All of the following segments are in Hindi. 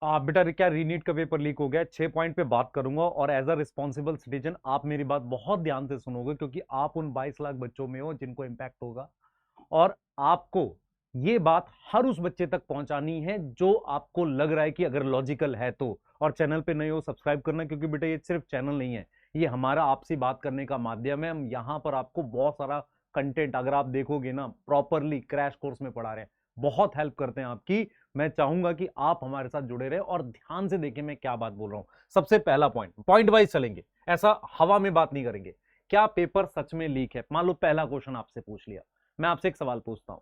आप बेटा क्या रीनीट का पेपर लीक हो गया, 6 पॉइंट पे बात करूंगा और एज अ रिस्पॉन्सिबल सिटीजन आप मेरी बात बहुत ध्यान से सुनोगे क्योंकि आप उन 22 लाख बच्चों में हो जिनको इम्पैक्ट होगा। और आपको ये बात हर उस बच्चे तक पहुंचानी है जो आपको लग रहा है कि अगर लॉजिकल है तो। और चैनल पे नए हो सब्सक्राइब करना, क्योंकि बेटा ये सिर्फ चैनल नहीं है, ये हमारा आपसी बात करने का माध्यम है। हम यहाँ पर आपको बहुत सारा कंटेंट अगर आप देखोगे ना प्रॉपरली क्रैश कोर्स में पढ़ा रहे हैं, बहुत हेल्प करते हैं आपकी। मैं चाहूंगा कि आप हमारे साथ जुड़े रहे और ध्यान से देखें मैं क्या बात बोल रहा हूं। सबसे पहला पॉइंट, पॉइंट वाइज चलेंगे, ऐसा हवा में बात नहीं करेंगे। क्या पेपर सच में लीक है? मान लो पहला क्वेश्चन आपसे पूछ लिया, मैं आपसे एक सवाल पूछता हूं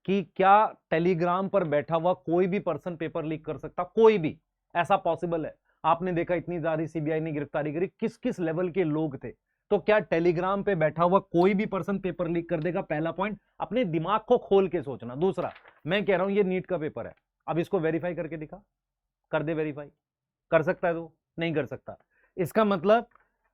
कि क्या टेलीग्राम पर बैठा हुआ कोई भी पर्सन पेपर लीक कर सकता? कोई भी? ऐसा पॉसिबल है? आपने देखा इतनी सारी सीबीआई ने गिरफ्तारी करी, किस किस लेवल के लोग थे। तो क्या टेलीग्राम पे बैठा हुआ कोई भी पर्सन पेपर लीक कर देगा? पहला पॉइंट, अपने दिमाग को खोल के सोचना। दूसरा, मैं कह रहा हूं ये नीट का पेपर है, अब इसको वेरीफाई करके दिखा, कर दे वेरीफाई। कर सकता है? तो नहीं कर सकता। इसका मतलब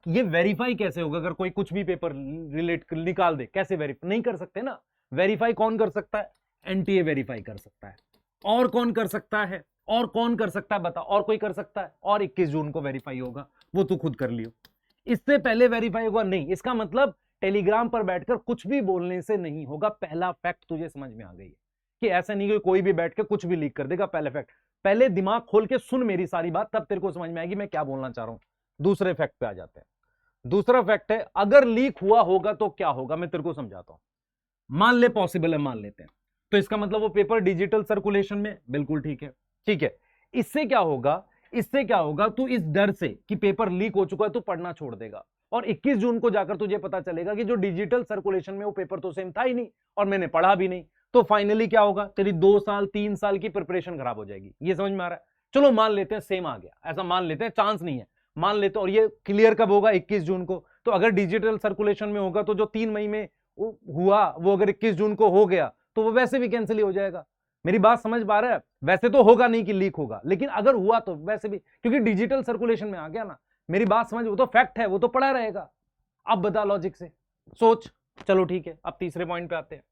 ये वेरीफाई कैसे होगा? अगर कोई कुछ भी पेपर रिलेट निकाल दे, कैसे वेरीफाई? नहीं कर सकते ना। वेरीफाई कौन कर सकता है? एनटीए वेरीफाई कर सकता है। और कौन कर सकता है? और कौन कर सकता है बता? और कोई कर सकता है? और 21 जून को वेरीफाई होगा, वो तू खुद कर लियो। इससे पहले वेरीफाई होगा नहीं। इसका मतलब टेलीग्राम पर बैठकर कुछ भी बोलने से नहीं होगा। पहला फैक्ट तुझे समझ में आ गई है कि ऐसा नहीं कि कोई भी बैठ के कुछ भी लीक कर देगा। पहले फैक्ट, पहले दिमाग खोल के सुन मेरी सारी बात, तब तेरे को समझ में आएगी मैं क्या बोलना चाह रहा हूं। दूसरे फैक्ट पे आ जाते हैं। दूसरा फैक्ट है, अगर लीक हुआ होगा तो क्या होगा, मैं तेरे को समझाता हूं। मान ले पॉसिबल है, मान लेते हैं, तो इसका मतलब वो पेपर डिजिटल सर्कुलेशन में, बिल्कुल ठीक है। ठीक है, इससे क्या होगा? इससे क्या होगा, तू इस डर से कि पेपर लीक हो चुका है तू पढ़ना छोड़ देगा और 21 जून को जाकर तुझे पता चलेगा कि जो डिजिटल सर्कुलेशन में वो पेपर तो सेम था ही नहीं और मैंने पढ़ा भी नहीं। तो फाइनली क्या होगा, तेरी 2 साल 3 साल की प्रिपरेशन खराब हो जाएगी। ये समझ में आ रहा है? चलो मान लेते हैं सेम आ गया, ऐसा मान लेते हैं, चांस नहीं है, मान लेते हैं। और ये क्लियर कब होगा? 21 जून को। तो अगर डिजिटल सर्कुलेशन में होगा तो जो 3 मई में हुआ वो अगर 21 जून को हो गया तो वो वैसे भी कैंसिल ही हो जाएगा। मेरी बात समझ पा रहा है? वैसे तो होगा नहीं कि लीक होगा, लेकिन अगर हुआ तो वैसे भी, क्योंकि डिजिटल सर्कुलेशन में आ गया ना। मेरी बात समझ, वो तो फैक्ट है, वो तो पड़ा रहेगा। अब बता लॉजिक से सोच। चलो ठीक है, अब तीसरे पॉइंट पे आते हैं।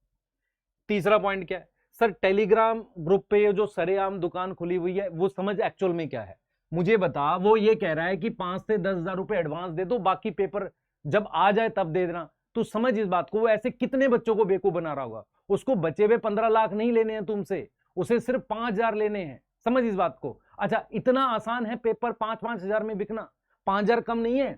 तीसरा पॉइंट क्या है? सर टेलीग्राम ग्रुप पे ये जो सरेआम दुकान खुली हुई है वो समझ एक्चुअल में क्या है मुझे बता। वो ये कह रहा है कि 5 से 10 हजार रुपए एडवांस दे दो, बाकी पेपर जब आ जाए तब दे देना। तू समझ इस बात को, वो ऐसे कितने बच्चों को बेवकूफ बना रहा होगा। उसको बचे हुए 15 लाख नहीं लेने हैं तुमसे, उसे सिर्फ 5 हजार लेने हैं। समझ इस बात को। अच्छा, इतना आसान है पेपर 5-5 हजार में बिकना? 5 हजार कम नहीं है।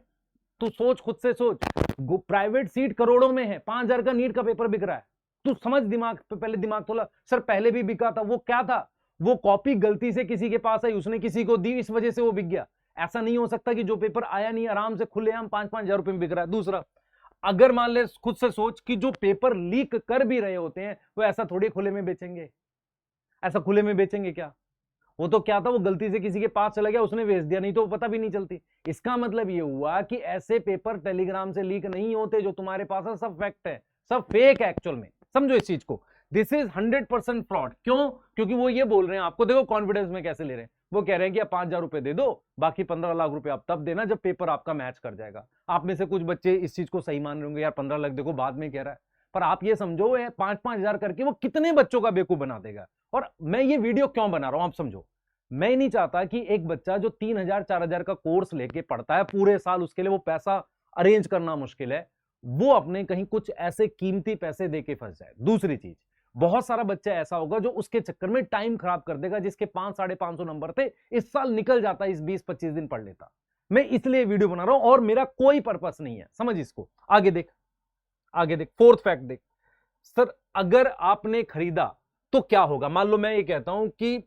तू सोच, खुद से सोच। प्राइवेट सीट करोड़ों में है, 5 हजार का नीट का पेपर बिक रहा है। तू समझ दिमाग पे, पहले दिमाग थोड़ा। सर पहले भी बिका था, वो क्या था? वो कॉपी गलती से किसी के पास आई, उसने किसी को दी, इस वजह से वो बिक गया। ऐसा नहीं हो सकता कि जो पेपर आया नहीं आराम से खुलेआम 5-5 हजार रुपए में बिक रहा है। दूसरा, अगर मान ले, खुद से सोच कि जो पेपर लीक कर भी रहे होते हैं वो ऐसा थोड़ी खुले में बेचेंगे। ऐसा खुले में बेचेंगे क्या? वो तो क्या था, वो गलती से किसी के पास चला गया, उसने भेज दिया, नहीं तो पता भी नहीं चलती। इसका मतलब ये हुआ कि ऐसे पेपर टेलीग्राम से लीक नहीं होते जो तुम्हारे पास है, सब फैक्ट है, सब फेक है एक्चुअल में। समझो इस चीज को। This is 100% fraud. क्यों? क्योंकि वो ये बोल रहे हैं आपको, देखो कॉन्फिडेंस में कैसे ले रहे हैं। वो कह रहे हैं कि आप 5 हजार रुपए दे दो, बाकी 15 लाख रुपए आप तब देना जब पेपर आपका मैच कर जाएगा। आप में से कुछ बच्चे इस चीज को सही मान रहे होंगे, यार 15 लाख देखो बाद में कह रहा है। पर आप ये समझो, 5-5 हजार करके वो कितने बच्चों का बेवकूफ बना देगा। और मैं ये वीडियो क्यों बना रहा हूं आप समझो। मैं नहीं चाहता कि एक बच्चा जो 3 हजार 4 हजार का कोर्स लेके पढ़ता है पूरे साल, उसके लिए वो पैसा अरेंज करना मुश्किल है, वो अपने कहीं कुछ ऐसे कीमती पैसे देके फंस जाए। दूसरी चीज, बहुत सारा बच्चा ऐसा होगा जो उसके चक्कर में टाइम खराब कर देगा, जिसके 500-550 नंबर थे, इस साल निकल जाता, इस 20-25 दिन पढ़ लेता। मैं इसलिए वीडियो बना रहा हूं और मेरा कोई पर्पस नहीं है। समझ इसको। आगे देख, आगे देख, फोर्थ फैक्ट देख। सर अगर आपने खरीदा तो क्या होगा? मान लो मैं ये कहता हूं कि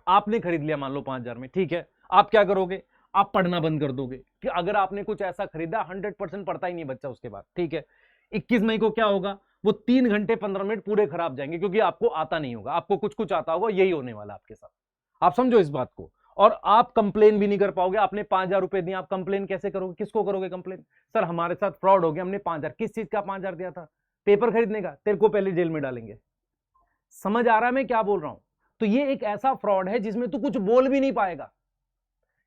आपने खरीद लिया मान लो 5 हजार में, ठीक है, आप क्या करोगे? आप पढ़ना बंद कर दोगे। कि अगर आपने कुछ ऐसा खरीदा 100% पढ़ता ही नहीं बच्चा उसके बाद, ठीक है, 21 मई को क्या होगा? वो 3 घंटे 15 मिनट पूरे खराब जाएंगे क्योंकि आपको आता नहीं होगा, आपको कुछ कुछ आता होगा, यही होने वाला आपके साथ। आप समझो इस बात को। और आप कंप्लेन भी नहीं कर पाओगे। आपने 5 हजार रुपए दिए, आप कंप्लेन कैसे करोगे? किसको करोगे कंप्लेन? सर हमारे साथ फ्रॉड हो गया, हमने 5 हजार। किस चीज का 5 हजार दिया था? पेपर खरीदने का। तेरे को पहले जेल में डालेंगे। समझ आ रहा है मैं क्या बोल रहा हूं? तो ये एक ऐसा फ्रॉड है जिसमें तू कुछ बोल भी नहीं पाएगा।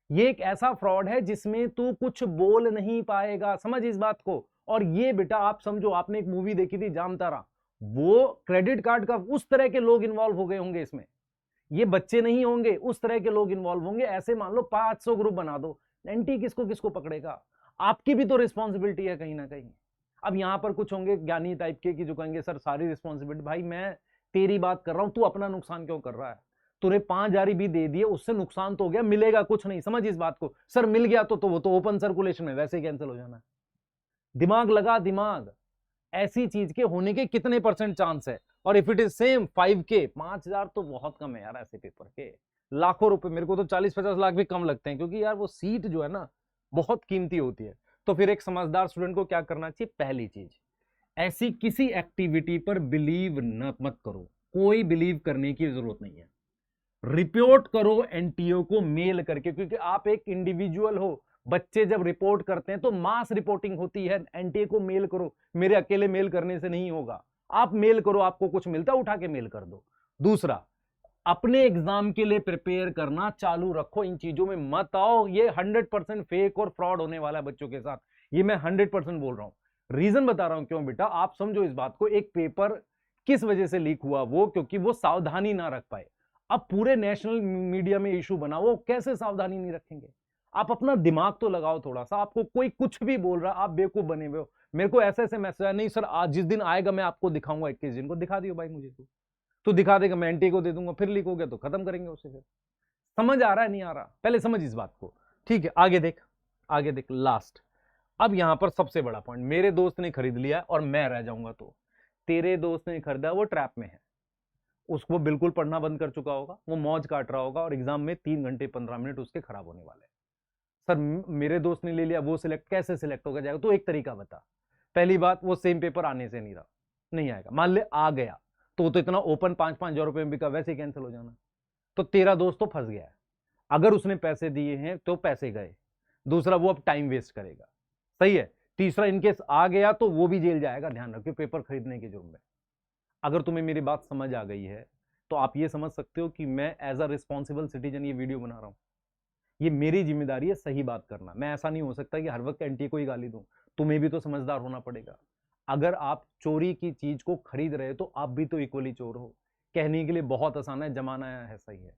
ये एक ऐसा फ्रॉड है जिसमें तू कुछ बोल नहीं पाएगा। समझ इस बात को। और ये बेटा आप समझो, आपने एक मूवी देखी थी जामतारा, वो क्रेडिट कार्ड का, उस तरह के लोग इन्वॉल्व हो गए होंगे इसमें। ये बच्चे नहीं होंगे, उस तरह के लोग इन्वॉल्व होंगे। ऐसे मान लो 500 ग्रुप बना दो, एंटी किसको किसको पकड़ेगा? आपकी भी तो रिस्पॉन्सिबिलिटी है कहीं ना कहीं। अब यहां पर कुछ होंगे ज्ञानी टाइप के कि जो कहेंगे सर सारी रिस्पॉन्सिबिलिटी, भाई मैं तेरी बात कर रहा हूं, तू अपना नुकसान क्यों कर रहा है? तूने 5,000 भी दे दिए, उससे नुकसान तो हो गया, मिलेगा कुछ नहीं। समझ इस बात को। सर मिल गया तो वो तो ओपन सर्कुलेशन में वैसे ही कैंसिल हो जाना है। दिमाग लगा, दिमाग। ऐसी चीज के होने के कितने % चांस है? और if it is same 5K, 5,000 तो बहुत कम है यार ऐसे पेपर के। लाखों रुपए, मेरे को तो 40-50 लाख भी कम लगते हैं, क्योंकि यार वो सीट जो है ना बहुत कीमती होती है। तो फिर एक समझदार स्टूडेंट को क्या करना चाहिए? पहली चीज, ऐसी किसी एक्टिविटी पर बिलीव न मत करो, कोई बिलीव करने की जरूरत नहीं है। रिपोर्ट करो एनटीओ को मेल करके, क्योंकि आप एक इंडिविजुअल हो। बच्चे जब रिपोर्ट करते हैं तो मास रिपोर्टिंग होती है। एनटीए को मेल करो, मेरे अकेले मेल करने से नहीं होगा। आप मेल करो, आपको कुछ मिलता है उठा के मेल कर दो। दूसरा, अपने एग्जाम के लिए प्रिपेयर करना चालू रखो, इन चीजों में मत आओ। ये 100% फेक और फ्रॉड होने वाला है बच्चों के साथ, ये मैं 100% बोल रहा हूं। रीजन बता रहा हूं क्यों बेटा, आप समझो इस बात को। एक पेपर किस वजह से लीक हुआ? वो क्योंकि वो सावधानी ना रख पाए। अब पूरे नेशनल मीडिया में इशू बना, वो कैसे सावधानी नहीं रखेंगे? आप अपना दिमाग तो लगाओ थोड़ा सा। आपको कोई कुछ भी बोल रहा, आप बेवकूफ बने हुए हो। मेरे को ऐसे ऐसे मैसेज आया, नहीं सर आज जिस दिन आएगा मैं आपको दिखाऊंगा, 21 दिन को दिखा दियो भाई मुझे। तो दिखा देगा, मैं एंटी को दे दूंगा, फिर लीक हो गया तो खत्म करेंगे उसे। फिर समझ आ रहा है नहीं आ रहा? पहले समझ इस बात को। ठीक है, आगे देख, आगे देख, लास्ट। अब यहां पर सबसे बड़ा पॉइंट, मेरे दोस्त ने खरीद लिया और मैं रह जाऊंगा, तो तेरे दोस्त ने खरीदा, वो ट्रैप में है। उसको बिल्कुल पढ़ना बंद कर चुका होगा, वो मौज काट रहा होगा, और एग्जाम में 3 घंटे 15 मिनट उसके खराब होने वाले हैं। सर मेरे दोस्त ने ले लिया, वो सिलेक्ट कैसे सिलेक्ट होगा जाएगा? तो एक तरीका बता। पहली बात, वो सेम पेपर आने से नहीं रहा, नहीं आएगा। मान ले आ गया तो वो तो इतना ओपन 5-5 हजार रुपए में बिका, वैसे ही कैंसिल हो जाना। तो तेरा दोस्त तो फंस गया है। अगर उसने पैसे दिए हैं तो पैसे गए। दूसरा, वो अब टाइम वेस्ट करेगा। सही है। तीसरा, इनकेस आ गया तो वो भी जेल जाएगा, ध्यान रखियो, पेपर खरीदने के जुर्म में। अगर तुम्हें मेरी बात समझ आ गई है तो आप ये समझ सकते हो कि मैं एज अ रिस्पॉन्सिबल सिटीजन ये वीडियो बना रहा हूं। ये मेरी जिम्मेदारी है सही बात करना। मैं ऐसा नहीं हो सकता कि हर वक्त एंटी को ही गाली दूं। तुम्हें भी तो समझदार होना पड़ेगा। अगर आप चोरी की चीज को खरीद रहे हो तो आप भी तो इक्वली चोर हो। कहने के लिए बहुत आसान है, जमाना है सही है।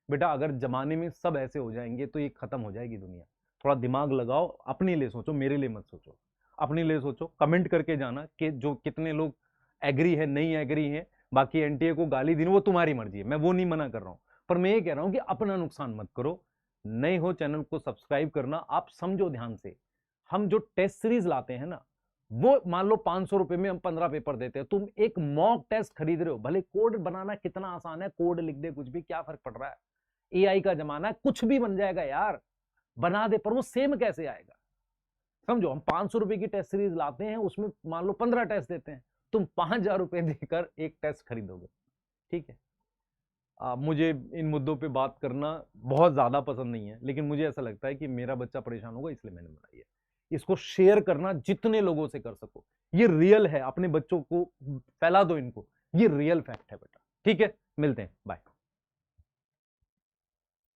बेटा अगर जमाने में सब ऐसे हो जाएंगे तो ये खत्म हो जाएगी दुनिया। थोड़ा दिमाग लगाओ, अपने लिए सोचो, मेरे लिए मत सोचो। अपने लिए सोचो। कमेंट करके जाना कि जो कितने लोग एग्री है, नहीं एग्री है। बाकी एनटीए को गाली देनी वो तुम्हारी मर्जी है, मैं वो नहीं मना कर रहा हूं। पर मैं ये कह रहा हूं कि अपना नुकसान मत करो। नए हो चैनल को सब्सक्राइब करना। आप समझो ध्यान से, हम जो टेस्ट सीरीज लाते हैं ना, वो मान लो 500 रुपए में हम 15 पेपर देते हैं। तुम एक मॉक टेस्ट खरीद रहे हो, भले कोड बनाना कितना आसान है, कोड लिख दे कुछ भी, क्या फर्क पड़ रहा है? एआई का जमाना है, कुछ भी बन जाएगा यार, बना दे। पर वो सेम कैसे आएगा? समझो, हम 500 रुपए की टेस्ट सीरीज लाते हैं, उसमें मान लो 15 टेस्ट देते हैं। तुम 5,000 रुपए देकर एक टेस्ट खरीदोगे। ठीक है। मुझे इन मुद्दों पे बात करना बहुत ज्यादा पसंद नहीं है, लेकिन मुझे ऐसा लगता है कि मेरा बच्चा परेशान होगा, इसलिए मैंने बनाई है। इसको शेयर करना जितने लोगों से कर सको। ये रियल है, अपने बच्चों को फैला दो इनको। ये रियल फैक्ट है बेटा। ठीक है, मिलते हैं, बाय।